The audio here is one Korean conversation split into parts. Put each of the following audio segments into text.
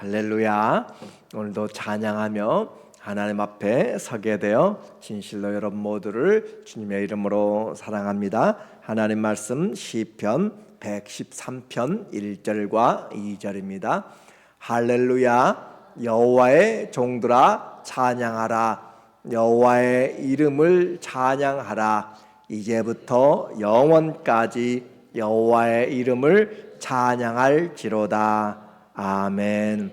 할렐루야. 오늘도 찬양하며 하나님 앞에 서게 되어 진실로 여러분 모두를 주님의 이름으로 사랑합니다. 하나님 말씀 시편 113편 1절과 2절입니다. 할렐루야. 여호와의 종들아 찬양하라. 여호와의 이름을 찬양하라. 이제부터 영원까지 여호와의 이름을 찬양할지로다. 아멘.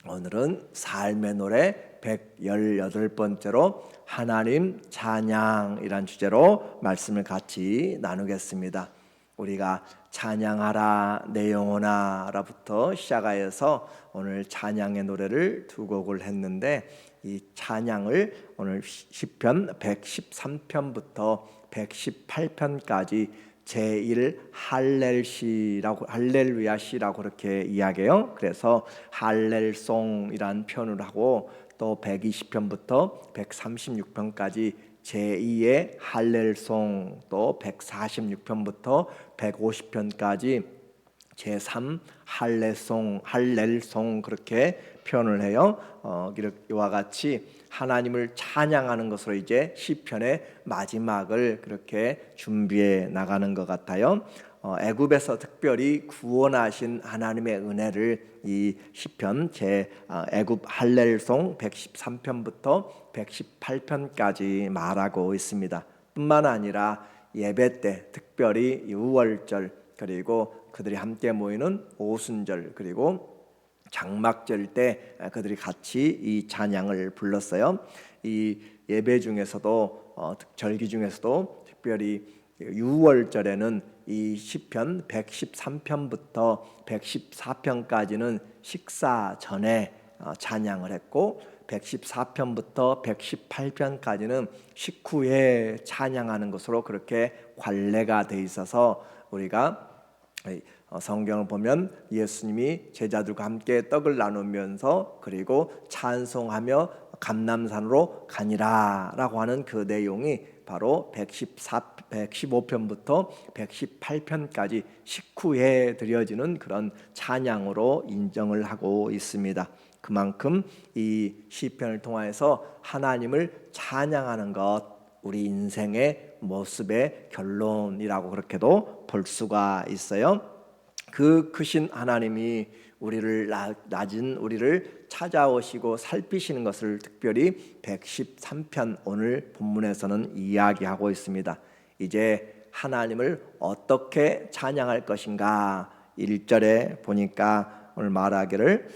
오늘은 삶의 노래 118번째로 하나님 찬양이란 주제로 말씀을 같이 나누겠습니다. 우리가 찬양하라 내 영혼아라부터 시작하여서 오늘 찬양의 노래를 두 곡을 했는데, 이 찬양을 오늘 시편 113편부터 118편까지 제1 할렐시라고, 할렐루야시라고 그렇게 이야기해요. 그래서 할렐송이란 편을 하고, 또 120편부터 136편까지 제2의 할렐송, 또 146편부터 150편까지 제3 할렐송 그렇게 표현을 해요. 이와 같이 하나님을 찬양하는 것으로 이제 시편의 마지막을 그렇게 준비해 나가는 것 같아요. 애굽에서 특별히 구원하신 하나님의 은혜를 이 시편 애굽 할렐송 113편부터 118편까지 말하고 있습니다. 뿐만 아니라 예배 때 특별히 유월절, 그리고 그들이 함께 모이는 오순절, 그리고 장막절 때 그들이 같이 이 찬양을 불렀어요. 이 예배 중에서도 절기 중에서도 특별히 유월절에는 이 시편 113편부터 114편까지는 식사 전에 찬양을 했고, 114편부터 118편까지는 식후에 찬양하는 것으로 그렇게 관례가 돼 있어서, 우리가 성경을 보면 예수님이 제자들과 함께 떡을 나누면서 그리고 찬송하며 감람산으로 가니라 라고 하는 그 내용이 바로 115편부터 118편까지 식후에 드려지는 그런 찬양으로 인정을 하고 있습니다. 그만큼 이 시편을 통해서 하나님을 찬양하는 것, 우리 인생의 모습의 결론이라고 그렇게도 볼 수가 있어요. 그 크신 하나님이 우리를 낮은 우리를 찾아오시고 살피시는 것을 특별히 113편 오늘 본문에서는 이야기하고 있습니다. 이제 하나님을 어떻게 찬양할 것인가, 1절에 보니까 오늘 말하기를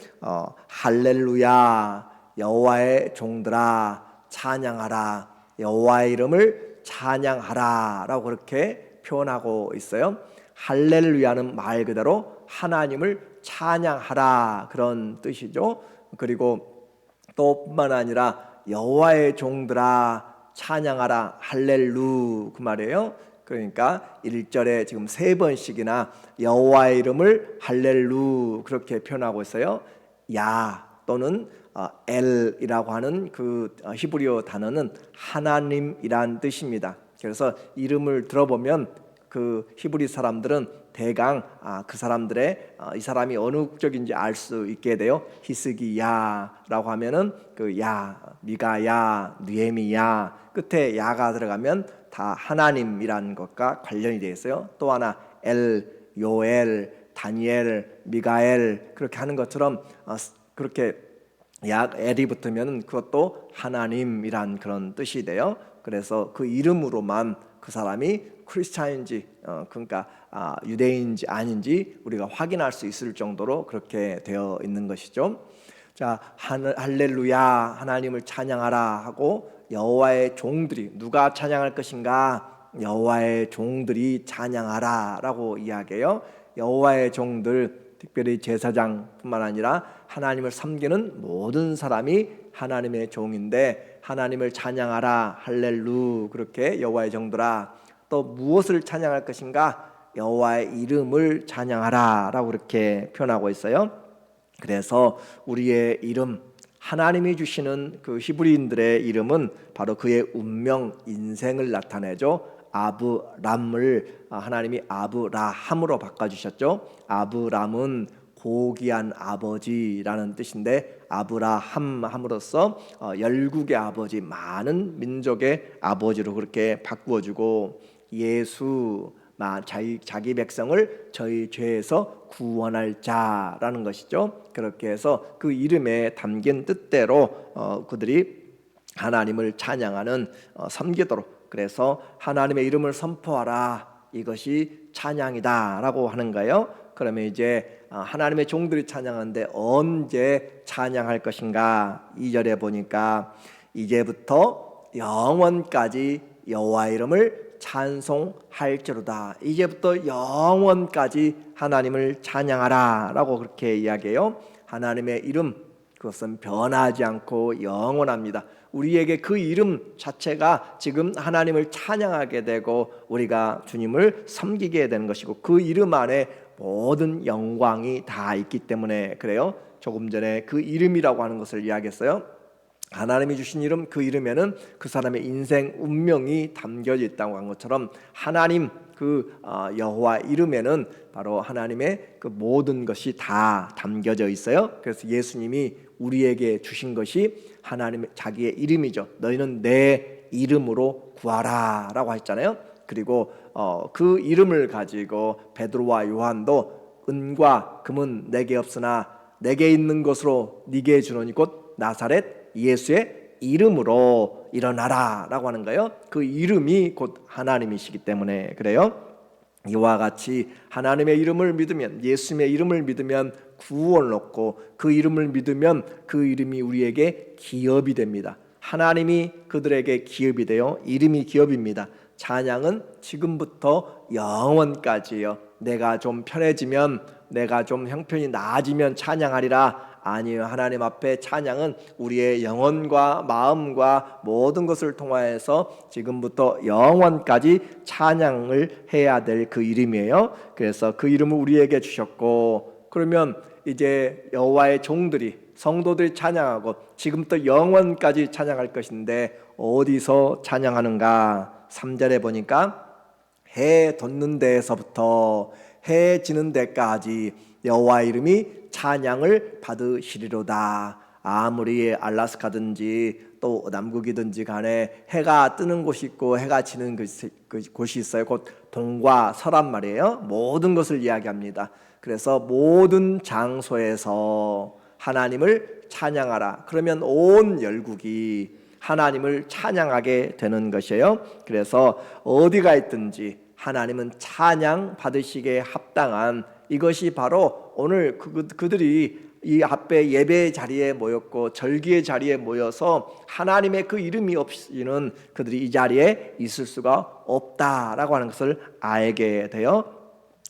할렐루야 여호와의 종들아 찬양하라, 여호와의 이름을 찬양하라 라고 그렇게 표현하고 있어요. 할렐루야는 말 그대로 하나님을 찬양하라 그런 뜻이죠. 그리고 또 뿐만 아니라 여호와의 종들아 찬양하라, 할렐루 그 말이에요. 그러니까 1절에 지금 3번씩이나 여호와의 이름을 할렐루 그렇게 표현하고 있어요. 야 또는 엘이라고 하는 그 히브리어 단어는 하나님이란 뜻입니다. 그래서 이름을 들어보면 그 히브리 사람들은 대강 그 사람들의 이 사람이 어느 국적인지 알 수 있게 돼요. 히스기야라고 하면은 그 야, 미가야, 느헤미야 끝에 야가 들어가면 다 하나님이라는 것과 관련이 되어 있어요. 또 하나 엘, 요엘, 다니엘, 미가엘 그렇게 하는 것처럼 그렇게 엘이 붙으면 그것도 하나님이란 그런 뜻이 돼요. 그래서 그 이름으로만 그 사람이 크리스찬인지 그러니까 유대인인지 아닌지 우리가 확인할 수 있을 정도로 그렇게 되어 있는 것이죠. 자, 할렐루야 하나님을 찬양하라 하고, 여호와의 종들이 누가 찬양할 것인가, 여호와의 종들이 찬양하라 라고 이야기해요. 여호와의 종들, 특별히 제사장뿐만 아니라 하나님을 섬기는 모든 사람이 하나님의 종인데, 하나님을 찬양하라 할렐루 그렇게 여호와의 종들아, 또 무엇을 찬양할 것인가, 여호와의 이름을 찬양하라 라고 그렇게 표현하고 있어요. 그래서 우리의 이름, 하나님이 주시는 그 히브리인들의 이름은 바로 그의 운명, 인생을 나타내죠. 아브람을 하나님이 아브라함으로 바꿔주셨죠. 아브람은 고귀한 아버지라는 뜻인데 아브라함 함으로써 열국의 아버지, 많은 민족의 아버지로 그렇게 바꾸어주고 예수, 자기 백성을 저희 죄에서 구원할 자라는 것이죠. 그렇게 해서 그 이름에 담긴 뜻대로 그들이 하나님을 찬양하는 섬기도록, 그래서 하나님의 이름을 선포하라, 이것이 찬양이다라고 하는 거예요. 그러면 이제 하나님의 종들이 찬양하는데 언제 찬양할 것인가? 2절에 보니까 이제부터 영원까지 여호와 이름을 찬송할지로다. 이제부터 영원까지 하나님을 찬양하라 라고 그렇게 이야기해요. 하나님의 이름, 그것은 변하지 않고 영원합니다. 우리에게 그 이름 자체가 지금 하나님을 찬양하게 되고 우리가 주님을 섬기게 되는 것이고 그 이름 안에 모든 영광이 다 있기 때문에 그래요. 조금 전에 그 이름이라고 하는 것을 이야기했어요. 하나님이 주신 이름, 그 이름에는 그 사람의 인생 운명이 담겨져 있다고 한 것처럼 하나님 그 여호와 이름에는 바로 하나님의 그 모든 것이 다 담겨져 있어요. 그래서 예수님이 우리에게 주신 것이 하나님의 자기의 이름이죠. 너희는 내 이름으로 구하라 라고 했잖아요. 그리고 그 이름을 가지고 베드로와 요한도 은과 금은 내게 없으나 내게 있는 것으로 네게 주노니 곧 나사렛 예수의 이름으로 일어나라 라고 하는 거예요. 그 이름이 곧 하나님이시기 때문에 그래요. 이와 같이 하나님의 이름을 믿으면, 예수님의 이름을 믿으면 구원을 얻고 그 이름을 믿으면 그 이름이 우리에게 기업이 됩니다. 하나님이 그들에게 기업이 되어 이름이 기업입니다. 찬양은 지금부터 영원까지요. 내가 좀 편해지면, 내가 좀 형편이 나아지면 찬양하리라. 아니요, 하나님 앞에 찬양은 우리의 영혼과 마음과 모든 것을 통하여서 지금부터 영원까지 찬양을 해야 될 그 이름이에요. 그래서 그 이름을 우리에게 주셨고, 그러면 이제 여호와의 종들이, 성도들이 찬양하고 지금부터 영원까지 찬양할 것인데 어디서 찬양하는가? 3절에 보니까 해 돋는 데에서부터 해 지는 데까지 여호와 이름이 찬양을 받으시리로다. 아무리 알라스카든지 또 남극이든지 간에 해가 뜨는 곳이 있고 해가 지는 곳이 있어요. 곧 동과 서란 말이에요. 모든 것을 이야기합니다. 그래서 모든 장소에서 하나님을 찬양하라. 그러면 온 열국이 하나님을 찬양하게 되는 것이에요. 그래서 어디가 있든지 하나님은 찬양 받으시기에 합당한, 이것이 바로 오늘 그들이 이 앞에 예배 자리에 모였고 절기의 자리에 모여서 하나님의 그 이름이 없이는 그들이 이 자리에 있을 수가 없다라고 하는 것을 알게 돼요.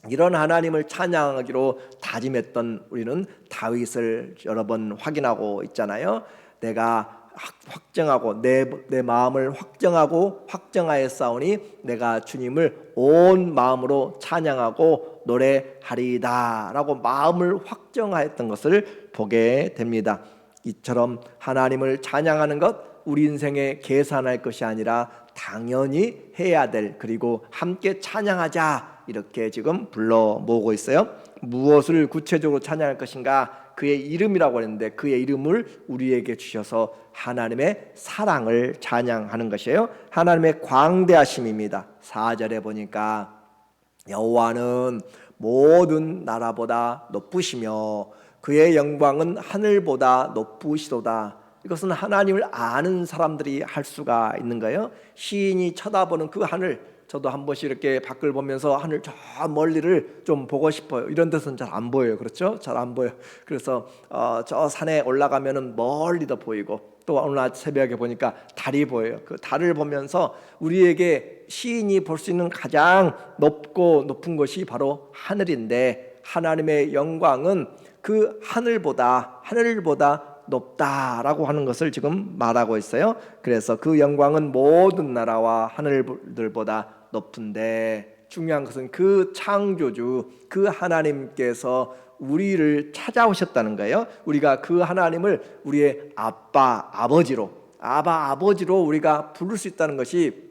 이런 하나님을 찬양하기로 다짐했던 우리는 다윗을 여러 번 확인하고 있잖아요. 내가 확정하고 내 마음을 확정하고 확정하였사오니 내가 주님을 온 마음으로 찬양하고 노래하리이다 라고 마음을 확정하였던 것을 보게 됩니다. 이처럼 하나님을 찬양하는 것, 우리 인생에 계산할 것이 아니라 당연히 해야 될, 그리고 함께 찬양하자 이렇게 지금 불러 모으고 있어요. 무엇을 구체적으로 찬양할 것인가? 그의 이름이라고 했는데 그의 이름을 우리에게 주셔서 하나님의 사랑을 찬양하는 것이에요. 하나님의 광대하심입니다. 4절에 보니까 여호와는 모든 나라보다 높으시며 그의 영광은 하늘보다 높으시도다. 이것은 하나님을 아는 사람들이 할 수가 있는 거예요. 시인이 쳐다보는 그 하늘, 저도 한 번씩 이렇게 밖을 보면서 하늘 저 멀리를 좀 보고 싶어요. 이런 데서는 잘 안 보여요. 그렇죠? 잘 안 보여. 그래서 저 산에 올라가면은 멀리도 보이고, 또 오늘 새벽에 보니까 달이 보여요. 그 달을 보면서 우리에게 시인이 볼 수 있는 가장 높은 것이 바로 하늘인데, 하나님의 영광은 그 하늘보다 높다라고 하는 것을 지금 말하고 있어요. 그래서 그 영광은 모든 나라와 하늘들보다 높은데, 중요한 것은 그 창조주, 그 하나님께서 우리를 찾아오셨다는 거예요. 우리가 그 하나님을 우리의 아버지로 우리가 부를 수 있다는 것이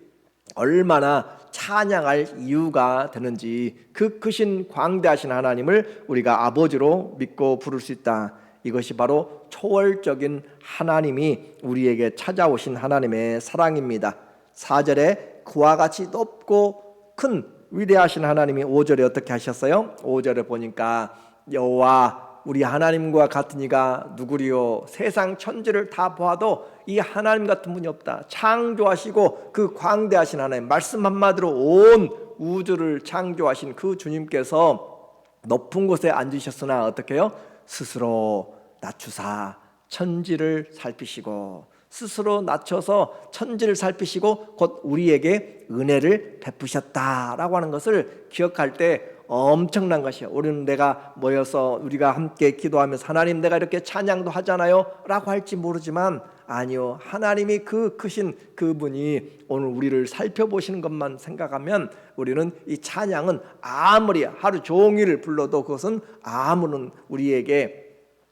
얼마나 찬양할 이유가 되는지, 그 크신 광대하신 하나님을 우리가 아버지로 믿고 부를 수 있다. 이것이 바로 초월적인 하나님이 우리에게 찾아오신 하나님의 사랑입니다. 4절에 그와 같이 높고 큰 위대하신 하나님이 5절에 어떻게 하셨어요? 5절에 보니까 여호와 우리 하나님과 같은 이가 누구리요? 세상 천지를 다 보아도 이 하나님 같은 분이 없다. 창조하시고 그 광대하신 하나님, 말씀 한마디로 온 우주를 창조하신 그 주님께서 높은 곳에 앉으셨으나 어떻게 해요? 스스로 낮추사 천지를 살피시고, 스스로 낮춰서 천지를 살피시고 곧 우리에게 은혜를 베푸셨다라고 하는 것을 기억할 때 엄청난 것이에요. 우리는 내가 모여서 우리가 함께 기도하면서 하나님 내가 이렇게 찬양도 하잖아요 라고 할지 모르지만, 아니요, 하나님이 그 크신 그분이 오늘 우리를 살펴보시는 것만 생각하면 우리는 이 찬양은 아무리 하루 종일 불러도 그것은 아무런 우리에게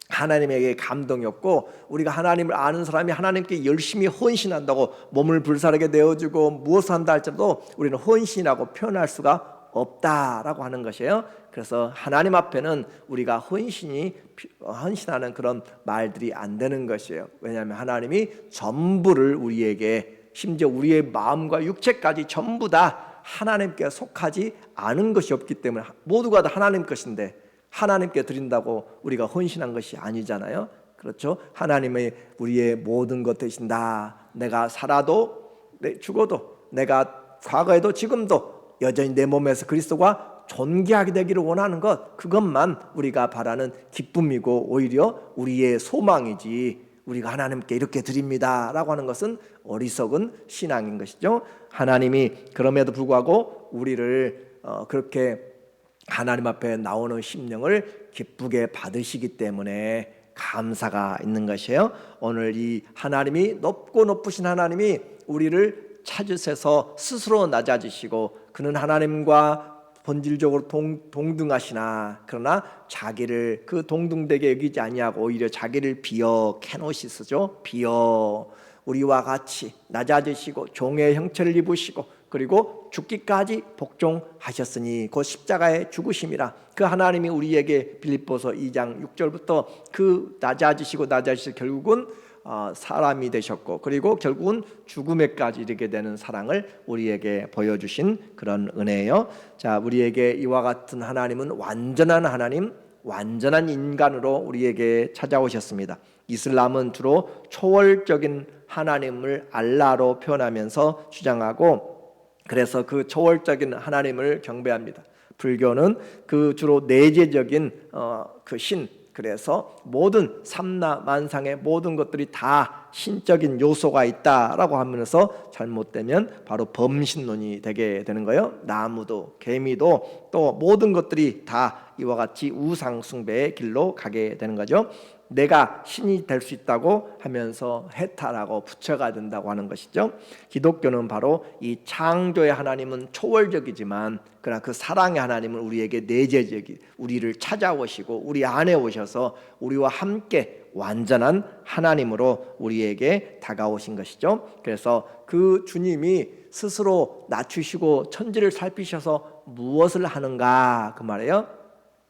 하나님에게 감동이 없고, 우리가 하나님을 아는 사람이 하나님께 열심히 헌신한다고 몸을 불사르게 내어주고 무엇을 한다 할지라도 우리는 헌신이라고 표현할 수가 없다라고 하는 것이에요. 그래서 하나님 앞에는 우리가 헌신하는 그런 말들이 안 되는 것이에요. 왜냐하면 하나님이 전부를 우리에게, 심지어 우리의 마음과 육체까지 전부 다 하나님께 속하지 않은 것이 없기 때문에, 모두가 다 하나님 것인데 하나님께 드린다고 우리가 헌신한 것이 아니잖아요. 그렇죠? 하나님의 우리의 모든 것 되신다. 내가 살아도 죽어도, 내가 과거에도 지금도 여전히 내 몸에서 그리스도가 존귀하게 되기를 원하는 것, 그것만 우리가 바라는 기쁨이고 오히려 우리의 소망이지, 우리가 하나님께 이렇게 드립니다 라고 하는 것은 어리석은 신앙인 것이죠. 하나님이 그럼에도 불구하고 우리를 그렇게 하나님 앞에 나오는 심령을 기쁘게 받으시기 때문에 감사가 있는 것이에요. 오늘 이 하나님이 높고 높으신 하나님이 우리를 찾으셔서 스스로 낮아지시고, 그는 하나님과 본질적으로 동등하시나 그러나 자기를 그 동등되게 여기지 아니하고 오히려 자기를 비어 케노시스죠. 비어 우리와 같이 낮아지시고 종의 형체를 입으시고 그리고 죽기까지 복종하셨으니 곧 십자가의 죽으심이라. 그 하나님이 우리에게 빌립보서 2장 6절부터 그 낮아지시고 결국은 사람이 되셨고, 그리고 결국은 죽음에까지 이르게 되는 사랑을 우리에게 보여주신 그런 은혜예요. 자, 우리에게 이와 같은 하나님은 완전한 하나님, 완전한 인간으로 우리에게 찾아오셨습니다. 이슬람은 주로 초월적인 하나님을 알라로 표현하면서 주장하고, 그래서 그 초월적인 하나님을 경배합니다. 불교는 그 주로 내재적인 그 신, 그래서 모든 삼나 만상의 모든 것들이 다 신적인 요소가 있다라고 하면서 잘못되면 바로 범신론이 되게 되는 거예요. 나무도 개미도 또 모든 것들이 다 이와 같이 우상 숭배의 길로 가게 되는 거죠. 내가 신이 될 수 있다고 하면서 해탈하고 부처가 된다고 하는 것이죠. 기독교는 바로 이 창조의 하나님은 초월적이지만 그러나 그 사랑의 하나님은 우리에게 내재적이, 우리를 찾아오시고 우리 안에 오셔서 우리와 함께 완전한 하나님으로 우리에게 다가오신 것이죠. 그래서 그 주님이 스스로 낮추시고 천지를 살피셔서 무엇을 하는가 그 말이에요.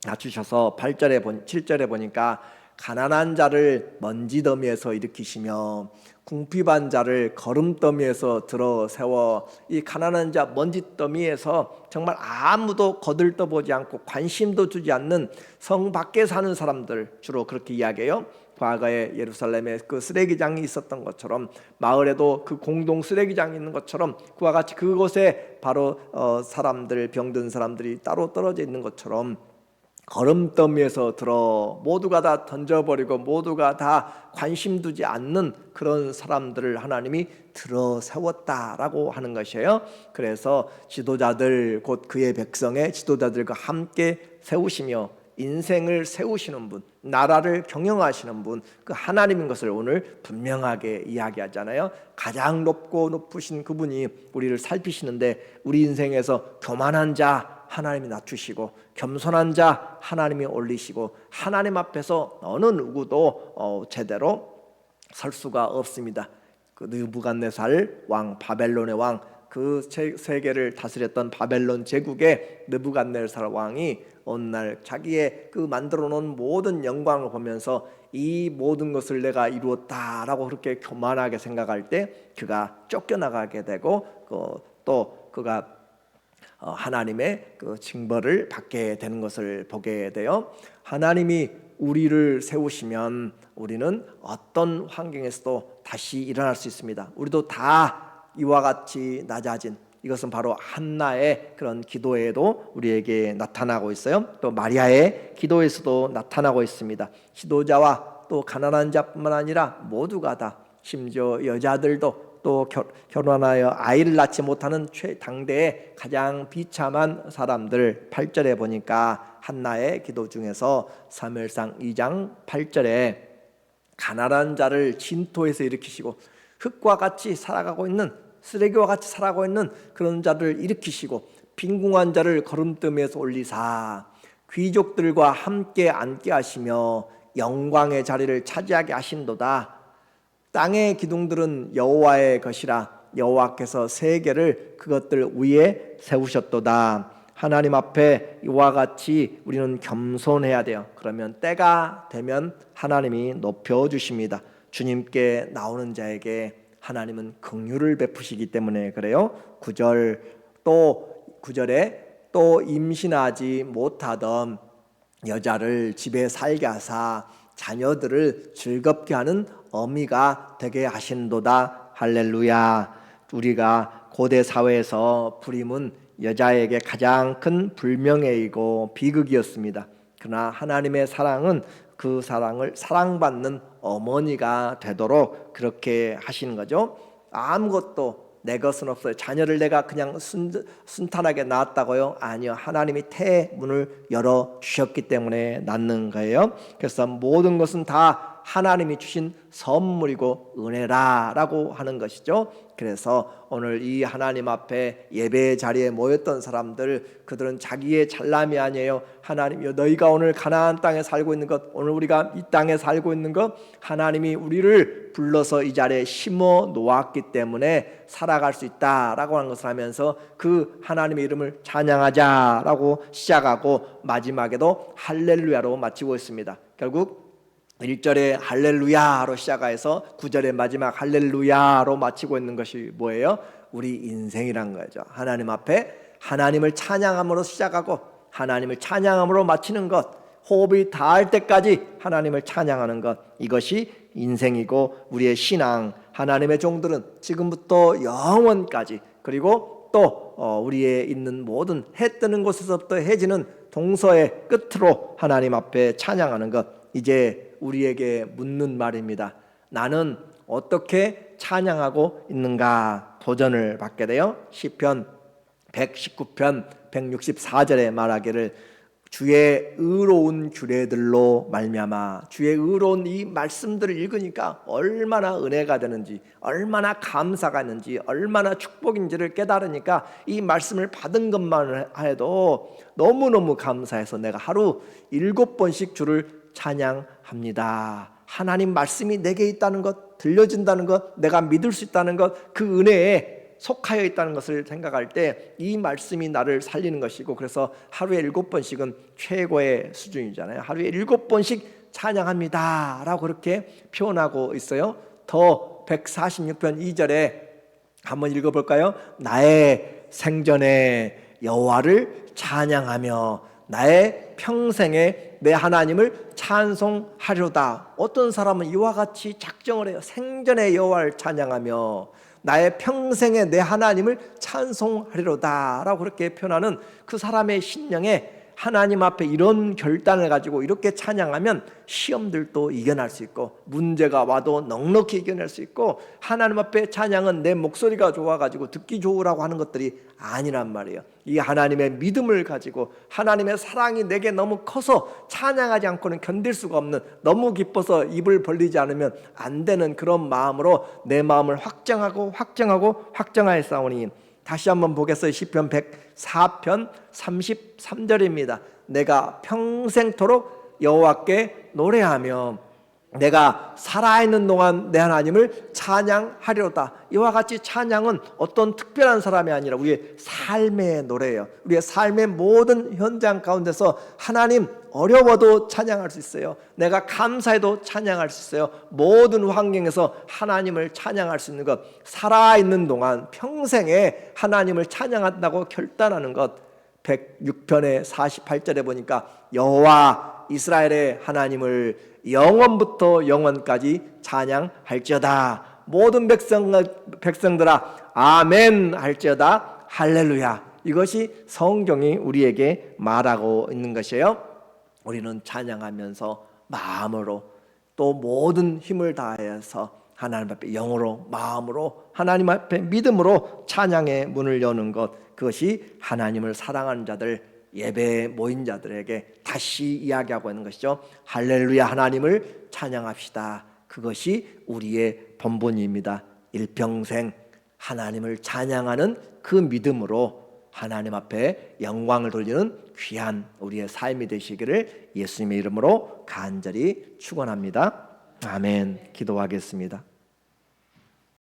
낮추셔서 8절에 7절에 보니까 가난한 자를 먼지더미에서 일으키시며 궁핍한 자를 거름더미에서 들어 세워. 이 가난한 자 먼지더미에서 정말 아무도 거들떠보지 않고 관심도 두지 않는 성 밖에 사는 사람들, 주로 그렇게 이야기해요. 과거에 예루살렘에 그 쓰레기장이 있었던 것처럼, 마을에도 그 공동 쓰레기장이 있는 것처럼, 그와 같이 그곳에 바로 사람들, 병든 사람들이 따로 떨어져 있는 것처럼 거름더미에서 들어 모두가 다 던져버리고 모두가 다 관심 두지 않는 그런 사람들을 하나님이 들어 세웠다라고 하는 것이에요. 그래서 지도자들, 곧 그의 백성의 지도자들과 함께 세우시며 인생을 세우시는 분, 나라를 경영하시는 분, 그 하나님인 것을 오늘 분명하게 이야기하잖아요. 가장 높고 높으신 그분이 우리를 살피시는데, 우리 인생에서 교만한 자 하나님이 낮추시고 겸손한 자 하나님이 올리시고, 하나님 앞에서 어느 누구도 제대로 설 수가 없습니다. 그 느부갓네살 왕, 바벨론의 왕, 그 세계를 다스렸던 바벨론 제국의 느부갓네살 왕이 어느 날 자기의 그 만들어 놓은 모든 영광을 보면서 이 모든 것을 내가 이루었다라고 그렇게 교만하게 생각할 때 그가 쫓겨나가게 되고 또 그가 하나님의 그 징벌을 받게 되는 것을 보게 돼요. 하나님이 우리를 세우시면 우리는 어떤 환경에서도 다시 일어날 수 있습니다. 우리도 다 이와 같이 낮아진, 이것은 바로 한나의 그런 기도에도 우리에게 나타나고 있어요. 또 마리아의 기도에서도 나타나고 있습니다. 지도자와 또 가난한 자뿐만 아니라 모두가 다, 심지어 여자들도 또 결혼하여 아이를 낳지 못하는 당대의 가장 비참한 사람들, 8절에 보니까 한나의 기도 중에서 사무엘상 2장 8절에 가난한 자를 진토에서 일으키시고 흙과 같이 살아가고 있는, 쓰레기와 같이 살아가고 있는 그런 자를 일으키시고 빈궁한 자를 거름뜸에서 올리사 귀족들과 함께 앉게 하시며 영광의 자리를 차지하게 하신도다. 땅의 기둥들은 여호와의 것이라 여호와께서 세계를 그것들 위에 세우셨도다. 하나님 앞에 이와 같이 우리는 겸손해야 돼요. 그러면 때가 되면 하나님이 높여주십니다. 주님께 나오는 자에게 하나님은 긍휼을 베푸시기 때문에 그래요. 9절에 또 임신하지 못하던 여자를 집에 살게 하사 자녀들을 즐겁게 하는 어미가 되게 하신도다. 할렐루야. 우리가 고대 사회에서 불임은 여자에게 가장 큰 불명예이고 비극이었습니다. 그러나 하나님의 사랑은 그 사랑을 사랑받는 어머니가 되도록 그렇게 하시는 거죠. 아무것도 내 것은 없어요. 자녀를 내가 그냥 순탄하게 낳았다고요? 아니요. 하나님이 태문을 열어주셨기 때문에 낳는 거예요. 그래서 모든 것은 다 하나님이 주신 선물이고 은혜라라고 하는 것이죠. 그래서 오늘 이 하나님 앞에 예배 자리에 모였던 사람들, 그들은 자기의 잘남이 아니에요. 하나님이여, 너희가 오늘 가나안 땅에 살고 있는 것, 오늘 우리가 이 땅에 살고 있는 것, 하나님이 우리를 불러서 이 자리에 심어 놓았기 때문에 살아갈 수 있다라고 하는 것을 하면서 그 하나님의 이름을 찬양하자라고 시작하고 마지막에도 할렐루야로 마치고 있습니다. 결국 1절에 할렐루야로 시작해서 9절의 마지막 할렐루야로 마치고 있는 것이 뭐예요? 우리 인생이란 거죠. 하나님 앞에 하나님을 찬양함으로 시작하고 하나님을 찬양함으로 마치는 것, 호흡이 닿을 때까지 하나님을 찬양하는 것, 이것이 인생이고 우리의 신앙, 하나님의 종들은 지금부터 영원까지, 그리고 또 우리의 있는 모든 해 뜨는 곳에서부터 해지는 동서의 끝으로 하나님 앞에 찬양하는 것, 이제 우리에게 묻는 말입니다. 나는 어떻게 찬양하고 있는가 도전을 받게 돼요. 시편 119편 164절에 말하기를 주의 의로운 규례들로 말미암아, 주의 의로운 이 말씀들을 읽으니까 얼마나 은혜가 되는지, 얼마나 감사가 있는지, 얼마나 축복인지를 깨달으니까 이 말씀을 받은 것만 해도 너무너무 감사해서 내가 하루 7번씩 주를 찬양합니다. 하나님 말씀이 내게 있다는 것, 들려진다는 것, 내가 믿을 수 있다는 것, 그 은혜에 속하여 있다는 것을 생각할 때 이 말씀이 나를 살리는 것이고, 그래서 하루에 7번씩은 최고의 수준이잖아요. 하루에 7번씩 찬양합니다 라고 그렇게 표현하고 있어요. 더 146편 2절에 한번 읽어볼까요? 나의 생전에 여호와를 찬양하며 나의 평생에 내 하나님을 찬송하려다. 어떤 사람은 이와 같이 작정을 해요. 생전에 여호와를 찬양하며 나의 평생에 내 하나님을 찬송하리로다 라고 그렇게 표현하는 그 사람의 심령에 하나님 앞에 이런 결단을 가지고 이렇게 찬양하면 시험들도 이겨낼 수 있고, 문제가 와도 넉넉히 이겨낼 수 있고, 하나님 앞에 찬양은 내 목소리가 좋아가지고 듣기 좋으라고 하는 것들이 아니란 말이에요. 이 하나님의 믿음을 가지고 하나님의 사랑이 내게 너무 커서 찬양하지 않고는 견딜 수가 없는, 너무 기뻐서 입을 벌리지 않으면 안 되는 그런 마음으로 내 마음을 확정하여 싸우니, 다시 한번 보겠어요. 시편 104편 33절입니다. 내가 평생토록 여호와께 노래하며 내가 살아있는 동안 내 하나님을 찬양하리로다. 이와 같이 찬양은 어떤 특별한 사람이 아니라 우리의 삶의 노래예요. 우리의 삶의 모든 현장 가운데서 하나님, 어려워도 찬양할 수 있어요. 내가 감사해도 찬양할 수 있어요. 모든 환경에서 하나님을 찬양할 수 있는 것, 살아있는 동안 평생에 하나님을 찬양한다고 결단하는 것. 106편의 48절에 보니까 여호와 이스라엘의 하나님을 영원부터 영원까지 찬양할지어다. 모든 백성들아 아멘 할지어다. 할렐루야. 이것이 성경이 우리에게 말하고 있는 것이에요. 우리는 찬양하면서 마음으로 또 모든 힘을 다해서 하나님 앞에 영으로 마음으로 하나님 앞에 믿음으로 찬양의 문을 여는 것, 그것이 하나님을 사랑하는 자들, 예배에 모인 자들에게 다시 이야기하고 있는 것이죠. 할렐루야, 하나님을 찬양합시다. 그것이 우리의 본분입니다. 일평생 하나님을 찬양하는 그 믿음으로 하나님 앞에 영광을 돌리는 귀한 우리의 삶이 되시기를 예수님의 이름으로 간절히 축원합니다. 아멘. 기도하겠습니다.